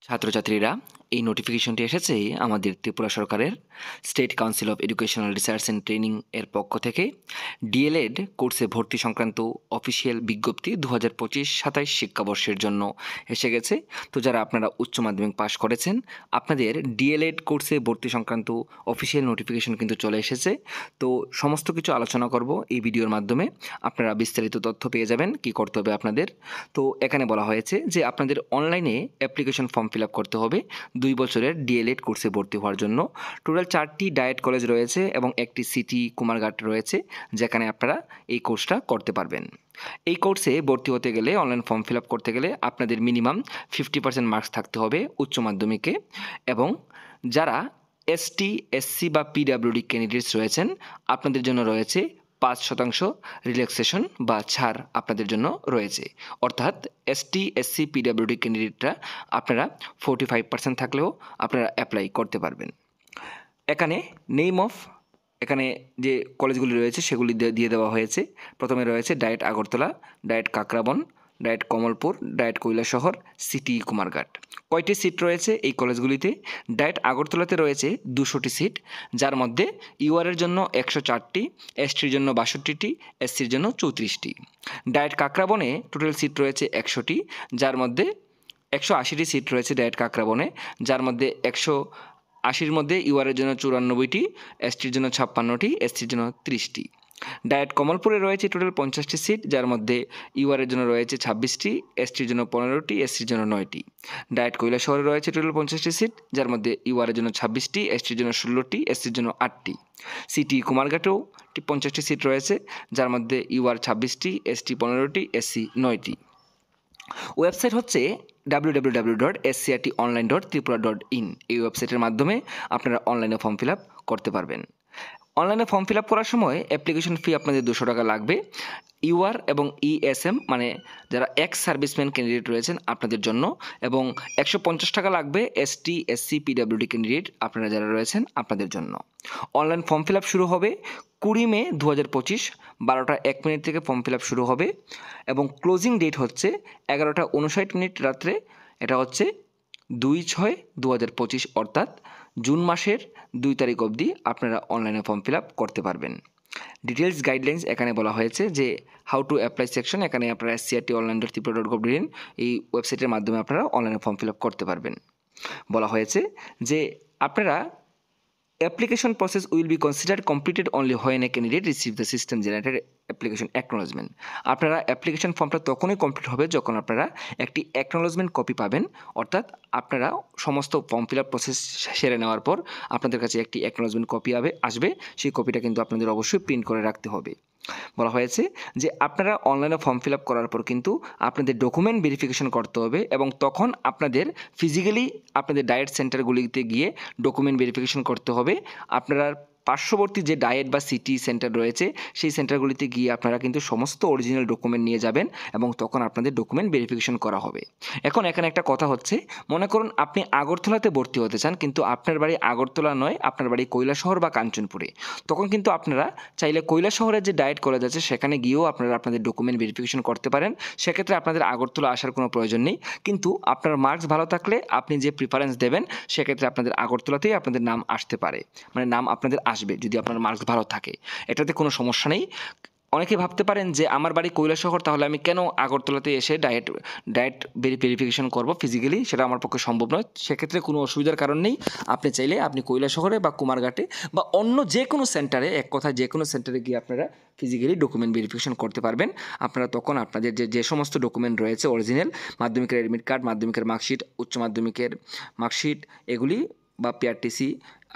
ছাত্রছাত্রীরা এই নোটিফিকেশনটি এসেছে আমাদের ত্রিপুরা সরকারের state council of educational research and training এর পক্ষ থেকে ডিএলএড কোর্সে ভর্তি সংক্রান্ত অফিসিয়াল বিজ্ঞপ্তি 2025-27 শিক্ষাবর্ষের জন্য এসে গেছে। তো যারা আপনারা উচ্চ মাধ্যমিক পাশ করেছেন, আপনাদের ডিএলএড কোর্সে ভর্তি সংক্রান্ত অফিসিয়াল নোটিফিকেশন কিন্তু চলে এসেছে। তো সমস্ত কিছু আলোচনা করব এই ভিডিওর মাধ্যমে। আপনারা বিস্তারিত তথ্য পেয়ে যাবেন কি করতে হবে আপনাদের। তো এখানে বলা হয়েছে যে আপনাদের অনলাইনে অ্যাপ্লিকেশন ফর্ম ফিল আপ করতে হবে 2 বছরের ডিএলএড কোর্সে ভর্তি হওয়ার জন্য। টোটাল 4টি ডায়েট কলেজ রয়েছে এবং একটি সিটি কুমারঘাট রয়েছে, যেখানে আপনারা এই কোর্সটা করতে পারবেন। এই কোর্সে ভর্তি হতে গেলে, অনলাইন ফর্ম ফিল আপ করতে গেলে আপনাদের মিনিমাম 50% মার্কস থাকতে হবে উচ্চ মাধ্যমিকে। এবং যারা এসটি, এসসি বা পিডাব্লিউডি ক্যান্ডিডেটস রয়েছেন, আপনাদের জন্য রয়েছে 5% রিল্যাক্সেশন বা ছাড় আপনাদের জন্য রয়েছে। অর্থাৎ এসটি, এসসি, পিডাব্লিউডি ক্যান্ডিডেটরা আপনারা 45% থাকলেও আপনারা অ্যাপ্লাই করতে পারবেন। এখানে এখানে যে কলেজগুলি রয়েছে সেগুলি দিয়ে দেওয়া হয়েছে। প্রথমে রয়েছে diet Agartala, diet Kakraban, diet Kamalpur, diet Kailashahar, city Kumarghat. কয়টি সিট রয়েছে এই কলেজগুলিতে? ডায়েট আগরতলাতে রয়েছে 200টি সিট, যার মধ্যে ইউআরের জন্য 104টি, এসটির জন্য 62টি, এসসির জন্য 34টি। ডায়েট কাকরাবনে টোটাল সিট রয়েছে 100টি, যার মধ্যে 180টি সিট রয়েছে ডায়েট কাকরাবনে, যার মধ্যে 180-র মধ্যে ইউআরের জন্য 94টি, এসটির জন্য 56টি, এসসির জন্য 30টি। ডায়েট কমলপুরে রয়েছে টোটাল 50টি সিট, যার মধ্যে ইউআরের জন্য রয়েছে 26টি, এসটির জন্য 15টি, এসসির জন্য 9টি। ডায়েট কৈলাসহরে রয়েছে টোটাল 50টি সিট, যার মধ্যে ইউআরের জন্য 26টি, এসটির জন্য 16টি, এসসির জন্য 8টি। সিটি কুমারঘাটেও 50টি সিট রয়েছে, যার মধ্যে ইউআর 26টি, এসটি 15টি, এসসি 9টি। ওয়েবসাইট হচ্ছে www.scrtonline.tripura.in। এই ওয়েবসাইটের মাধ্যমে আপনারা অনলাইনে ফর্ম ফিল আপ করতে পারবেন। অনলাইনে ফর্ম ফিল আপ করার সময় অ্যাপ্লিকেশন ফি আপনাদের 200 টাকা লাগবে। ইউআর এবং ইএসএম মানে যারা এক্স সার্ভিসম্যান ক্যান্ডিডেট রয়েছেন আপনাদের জন্য, এবং 150 টাকা লাগবে এসটি, এসসি, পিডাব্লিউডি ক্যান্ডিডেট আপনারা যারা রয়েছেন আপনাদের জন্য। অনলাইন ফর্ম ফিল আপ শুরু হবে 20 মে 2025 12টা 1 মিনিট থেকে ফর্ম ফিল আপ শুরু হবে, এবং ক্লোজিং ডেট হচ্ছে 11টা 59 রাত্রে। এটা হচ্ছে 2/6/2025, অর্থাৎ জুন মাসের 2 তারিখ অবধি আপনারা অনলাইনে ফর্ম ফিল আপ করতে পারবেন। ডিটেলস গাইডলাইন্স এখানে বলা হয়েছে যে হাউ টু অ্যাপ্লাই সেকশন, এখানে আপনারা scrtonline.tripura.gov.in এই ওয়েবসাইটের মাধ্যমে আপনারা অনলাইনে ফর্ম ফিল আপ করতে পারবেন। বলা হয়েছে যে আপনারা application process will be considered completed only when a candidate receive the system generated application acknowledgement। আপনারা অ্যাপ্লিকেশন ফর্মটা তখনই কমপ্লিট হবে যখন আপনারা একটি অ্যাকনোলজমেন্ট কপি পাবেন। অর্থাৎ আপনারা সমস্ত ফর্ম ফিল আপ প্রসেস সেরে নেওয়ার পর আপনাদের কাছে একটি অ্যাকনোলজমেন্ট কপি আসবে। সেই কপিটা কিন্তু আপনাদের অবশ্যই প্রিন্ট করে রাখতে হবে। বলা হয়েছে যে আপনারা অনলাইনে ফর্ম ফিল আপ করার পর কিন্তু আপনাদের ডকুমেন্ট ভেরিফিকেশন করতে হবে, এবং তখন আপনাদের ফিজিক্যালি আপনাদের ডায়েট সেন্টারগুলিতে গিয়ে ডকুমেন্ট ভেরিফিকেশন করতে হবে। আপনারা পার্শ্ববর্তী যে ডায়েট বা সিটি সেন্টার রয়েছে সেই সেন্টারগুলিতে গিয়ে আপনারা কিন্তু সমস্ত অরিজিনাল ডকুমেন্ট নিয়ে যাবেন, এবং তখন আপনাদের ডকুমেন্ট ভেরিফিকেশন করা হবে। এখন এখানে একটা কথা হচ্ছে, মনে করুন আপনি আগরতলাতে ভর্তি হতে চান, কিন্তু আপনার বাড়ি আগরতলা নয়, আপনার বাড়ি কৈলাসহর বা কাঞ্চনপুরে। তখন কিন্তু আপনারা চাইলে কৈলাসহরের যে ডায়েট কলেজ আছে সেখানে গিয়েও আপনারা আপনাদের ডকুমেন্ট ভেরিফিকেশন করতে পারেন। সেক্ষেত্রে আপনাদের আগরতলা আসার কোনো প্রয়োজন নেই, কিন্তু আপনার মার্কস ভালো থাকলে আপনি যে প্রিফারেন্স দেবেন সেক্ষেত্রে আপনাদের আগরতলাতেই আপনাদের নাম আসতে পারে, মানে নাম আপনাদের আসবে যদি আপনার মার্কস ভালো থাকে। এটাতে কোনো সমস্যা নেই। অনেকে ভাবতে পারেন যে আমার বাড়ি কৈলাসহর, তাহলে আমি কেন আগরতলাতে এসে ডায়েট ভেরিফিকেশন করব ফিজিক্যালি, সেটা আমার পক্ষে সম্ভব নয়। সেক্ষেত্রে কোনো অসুবিধার কারণ নেই। আপনি চাইলে আপনি কৈলাসহরে বা কুমারঘাটে বা অন্য যে কোনো সেন্টারে, এক কথায় যে কোনো সেন্টারে গিয়ে আপনারা ফিজিক্যালি ডকুমেন্ট ভেরিফিকেশন করতে পারবেন। আপনারা তখন আপনাদের যে সমস্ত ডকুমেন্ট রয়েছে অরিজিনাল, মাধ্যমিকের অ্যাডমিট কার্ড, মাধ্যমিকের মার্কশিট, উচ্চ মাধ্যমিকের মার্কশিট, এগুলি বা পিআরটিসি,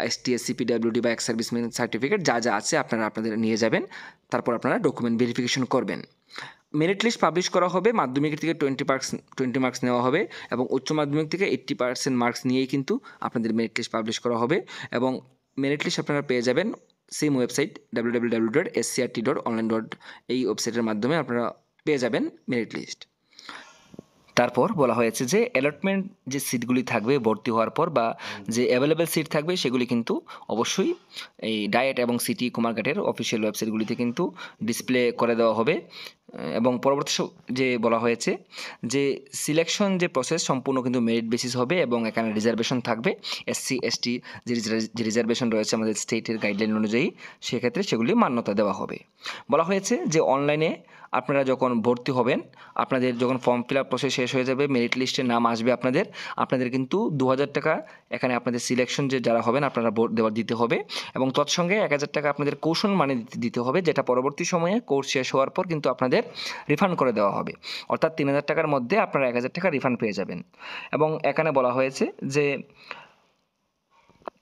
এসটি, এসসি, পিডাব্লিউডি বা এক্স সার্ভিসম্যান সার্টিফিকেট যা যা আছে আপনারা আপনাদের নিয়ে যাবেন। তারপর আপনারা ডকুমেন্ট ভেরিফিকেশন করবেন। মেরিট লিস্ট পাবলিশ করা হবে। মাধ্যমিকের থেকে 20 মার্কস নেওয়া হবে, এবং উচ্চ মাধ্যমিক থেকে 80% মার্কস নিয়েই কিন্তু আপনাদের মেরিট লিস্ট পাবলিশ করা হবে। এবং মেরিট লিস্ট আপনারা পেয়ে যাবেন সেম ওয়েবসাইট www.scrt.online. এই ওয়েবসাইটের মাধ্যমে আপনারা পেয়ে যাবেন মেরিট লিস্ট। তারপর বলা হয়েছে যে অ্যালটমেন্ট যে সিটগুলি থাকবে ভর্তি হওয়ার পর, বা যে অ্যাভেলেবেল সিট থাকবে সেগুলি কিন্তু অবশ্যই এই ডায়েট এবং সিটি কুমারঘাটের অফিসিয়াল ওয়েবসাইটগুলিতে কিন্তু ডিসপ্লে করে দেওয়া হবে। এবং পরবর্তী যে বলা হয়েছে যে সিলেকশন যে প্রসেস সম্পূর্ণ কিন্তু মেরিট বেসিস হবে এবং এখানে রিজার্ভেশন থাকবে। এসসি এসটি যে রিজার্ভেশন রয়েছে আমাদের স্টেটের গাইডলাইন অনুযায়ী সেক্ষেত্রে সেগুলি মান্যতা দেওয়া হবে। বলা হয়েছে যে অনলাইনে আপনারা যখন ভর্তি হবেন, আপনাদের যখন ফর্ম ফিল আপ প্রসেস শেষ হয়ে যাবে, মেরিট লিস্টে নাম আসবে আপনাদের কিন্তু 2,000 টাকা এখানে আপনাদের সিলেকশন যে যারা হবেন আপনারা ভোট দিতে হবে এবং তৎসঙ্গে 1,000 টাকা আপনাদের কৌশল মানে দিতে হবে, যেটা পরবর্তী সময়ে কোর্স শেষ হওয়ার পর কিন্তু আপনাদের রিফান্ড করে দেওয়া হবে। অর্থাৎ 3,000 টাকার মধ্যে আপনারা 1,000 টাকা রিফান্ড পেয়ে যাবেন। এবং এখানে বলা হয়েছে যে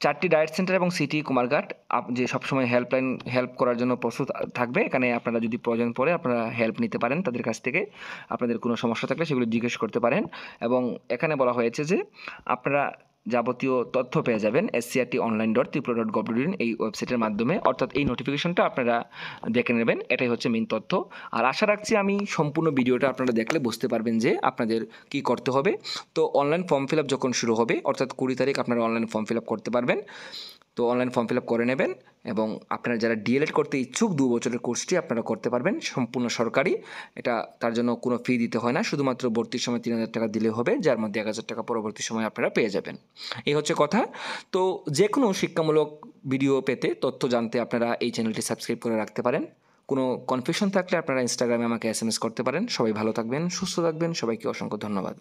4টি ডায়েট সেন্টার এবং সিটি কুমারঘাট যে সবসময় হেল্প করার জন্য প্রস্তুত থাকবে। এখানে আপনারা যদি প্রয়োজন পড়ে আপনারা হেল্প নিতে পারেন তাদের কাছ থেকে, আপনাদের কোনো সমস্যা থাকলে সেগুলো জিজ্ঞেস করতে পারেন। এবং এখানে বলা হয়েছে যে আপনারা যাবতীয় তথ্য পেয়ে যাবেন scrtonline.tripura.gov.in এই ওয়েবসাইটের মাধ্যমে, অর্থাৎ এই নোটিফিকেশনটা আপনারা দেখে নেবেন। এটাই হচ্ছে মেইন তথ্য। আর আশা রাখছি আমি সম্পূর্ণ ভিডিওটা আপনারা দেখলে বুঝতে পারবেন যে আপনাদের কি করতে হবে। তো অনলাইন ফর্ম ফিল আপ যখন শুরু হবে অর্থাৎ 20 তারিখ আপনারা অনলাইন ফর্ম ফিল আপ করতে পারবেন। তো অনলাইন ফর্ম ফিল আপ করে নেবেন এবং আপনারা যারা ডিএলএড করতে ইচ্ছুক 2 বছরের কোর্সটি আপনারা করতে পারবেন, সম্পূর্ণ সরকারি। এটা তার জন্য কোনো ফি দিতে হয় না, শুধুমাত্র ভর্তির সময় 3,000 টাকা দিলে হবে, যার মধ্যে 1,000 টাকা পরবর্তী সময় আপনারা পেয়ে যাবেন। এই হচ্ছে কথা। তো যে কোনো শিক্ষামূলক ভিডিও পেতে, তথ্য জানতে আপনারা এই চ্যানেলটি সাবস্ক্রাইব করে রাখতে পারেন। কোনো কনফিউশন থাকলে আপনারা ইনস্টাগ্রামে আমাকে SMS করতে পারেন। সবাই ভালো থাকবেন, সুস্থ থাকবেন, সবাইকে অসংখ্য ধন্যবাদ।